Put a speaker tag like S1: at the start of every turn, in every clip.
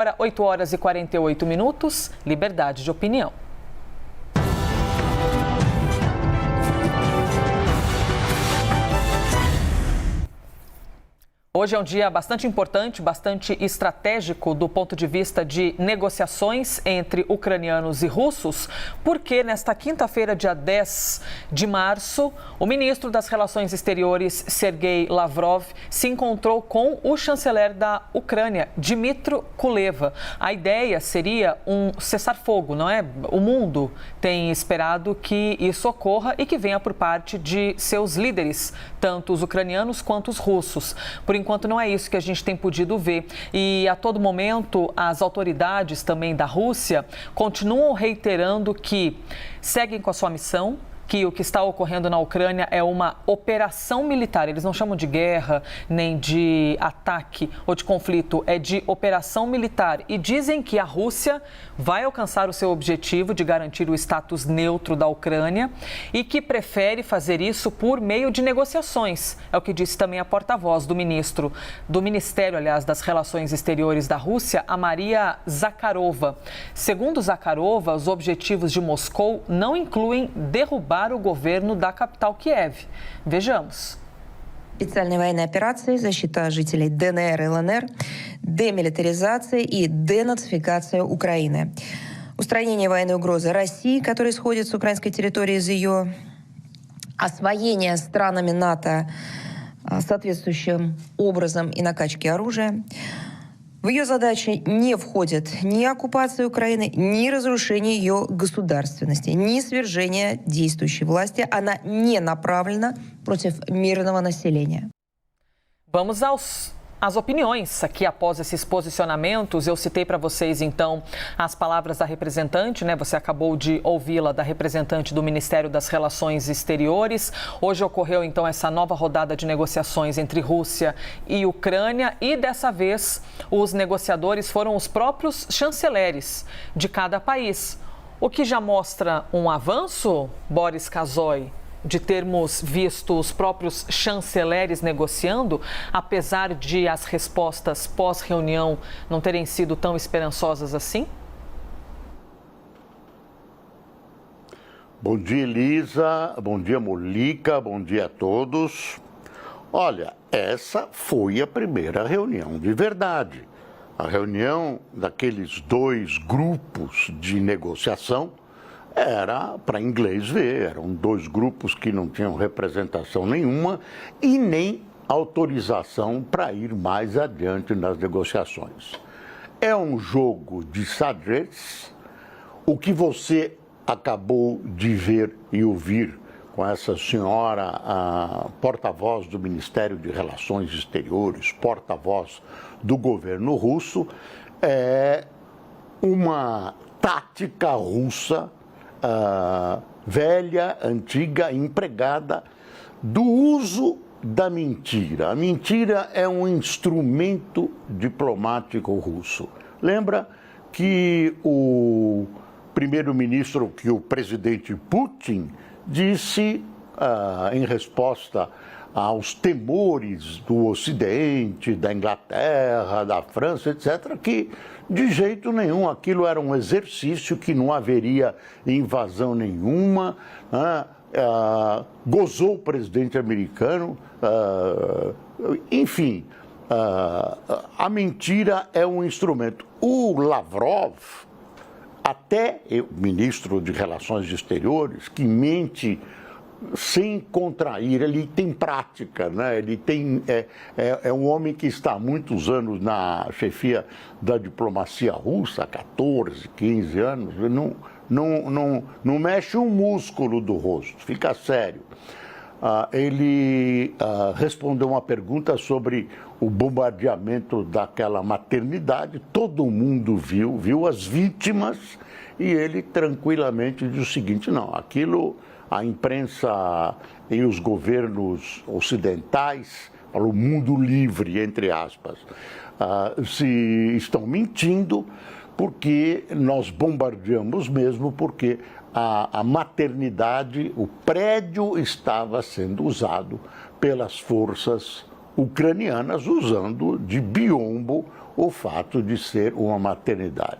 S1: Agora, 8 horas e 48 minutos, liberdade de opinião. Hoje é um dia bastante importante, bastante estratégico do ponto de vista de negociações entre ucranianos e russos, porque nesta quinta-feira, dia 10 de março, o ministro das Relações Exteriores, Sergei Lavrov, se encontrou com o chanceler da Ucrânia, Dmytro Kuleba. A ideia seria um cessar-fogo, não é? O mundo tem esperado que isso ocorra e que venha por parte de seus líderes, tanto os ucranianos quanto os russos. Por enquanto, não é isso que a gente tem podido ver. E, a todo momento, as autoridades também da Rússia continuam reiterando que seguem com a sua missão, que o que está ocorrendo na Ucrânia é uma operação militar. Eles não chamam de guerra, nem de ataque ou de conflito, é de operação militar. E dizem que a Rússia vai alcançar o seu objetivo de garantir o status neutro da Ucrânia e que prefere fazer isso por meio de negociações. É o que disse também a porta-voz do Ministério, aliás, das Relações Exteriores da Rússia, a Maria Zakharova. Segundo Zakharova, os objetivos de Moscou não incluem derrubar o governo da capital Kiev. Vejamos.
S2: Специальной военной операции, защита жителей ДНР и ЛНР, демилитаризация и денацификация Украины. Устранение военной угрозы России, которая исходит с украинской территории из ее освоения странами НАТО соответствующим образом и накачки оружия. В ее задачи не входит ни оккупация Украины, ни разрушение ее государственности, ни свержение действующей власти. Она не направлена против мирного населения.
S1: Vamos às opiniões aqui após esses posicionamentos. Eu citei para vocês, então, as palavras da representante, né? Você acabou de ouvi-la, da representante do Ministério das Relações Exteriores. Hoje ocorreu, então, essa nova rodada de negociações entre Rússia e Ucrânia e, dessa vez, os negociadores foram os próprios chanceleres de cada país. O que já mostra um avanço, Boris Kazoy, de termos visto os próprios chanceleres negociando, apesar de as respostas pós-reunião não terem sido tão esperançosas assim?
S3: Bom dia, Elisa. Bom dia, Molica. Bom dia a todos. Olha, essa foi a primeira reunião de verdade. A reunião daqueles dois grupos de negociação era para inglês ver, eram dois grupos que não tinham representação nenhuma e nem autorização para ir mais adiante nas negociações. É um jogo de xadrez. O que você acabou de ver e ouvir com essa senhora, a porta-voz do Ministério de Relações Exteriores, porta-voz do governo russo, é uma tática russa velha, antiga, empregada do uso da mentira. A mentira é um instrumento diplomático russo. Lembra que o primeiro-ministro, que o presidente Putin disse em resposta aos temores do Ocidente, da Inglaterra, da França, etc., que de jeito nenhum aquilo era um exercício, que não haveria invasão nenhuma, gozou o presidente americano, enfim, a mentira é um instrumento. O Lavrov, até o ministro de Relações Exteriores, que mente sem contrair, ele tem prática, né? Ele tem, é um homem que está há muitos anos na chefia da diplomacia russa, 14, 15 anos, não mexe um músculo do rosto, fica sério. Ele respondeu uma pergunta sobre o bombardeamento daquela maternidade, todo mundo viu as vítimas, e ele tranquilamente disse o seguinte: não, aquilo, a imprensa e os governos ocidentais, para o mundo livre, entre aspas, se estão mentindo, porque nós bombardeamos mesmo, porque a maternidade, o prédio estava sendo usado pelas forças ucranianas, usando de biombo o fato de ser uma maternidade.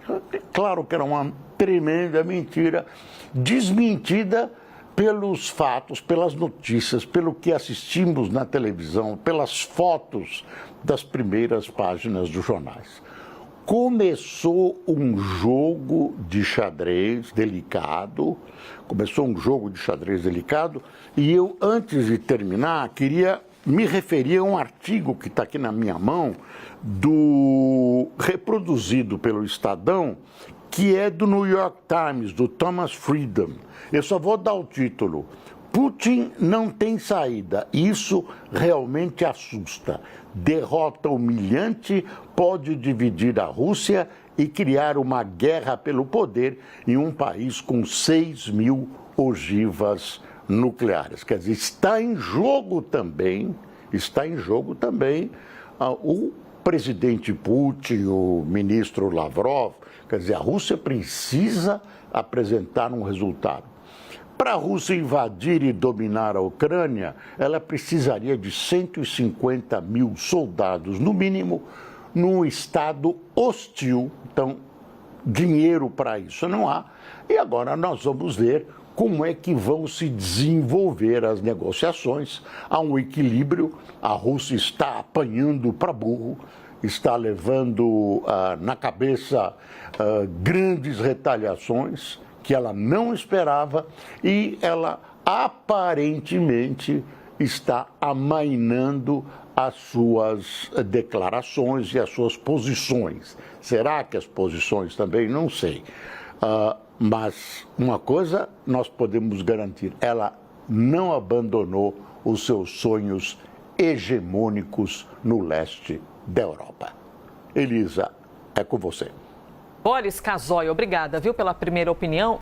S3: Claro que era uma tremenda mentira, desmentida pelos fatos, pelas notícias, pelo que assistimos na televisão, pelas fotos das primeiras páginas dos jornais. Começou um jogo de xadrez delicado, e eu, antes de terminar, queria me referir a um artigo que está aqui na minha mão, reproduzido pelo Estadão, que é do New York Times, do Thomas Friedman. Eu só vou dar o título. Putin não tem saída. Isso realmente assusta. Derrota humilhante pode dividir a Rússia e criar uma guerra pelo poder em um país com 6 mil ogivas nucleares. Quer dizer, está em jogo também o presidente Putin, o ministro Lavrov. Quer dizer, a Rússia precisa apresentar um resultado. Para a Rússia invadir e dominar a Ucrânia, ela precisaria de 150 mil soldados, no mínimo, num estado hostil. Então, dinheiro para isso não há. E agora nós vamos ver como é que vão se desenvolver as negociações. Há um equilíbrio, a Rússia está apanhando para burro, está levando na cabeça grandes retaliações que ela não esperava e ela aparentemente está amainando as suas declarações e as suas posições. Será que as posições também? Não sei. Mas uma coisa nós podemos garantir, ela não abandonou os seus sonhos hegemônicos no leste da Europa. Elisa, é com você.
S1: Boris Casoy, obrigada, viu, pela primeira opinião.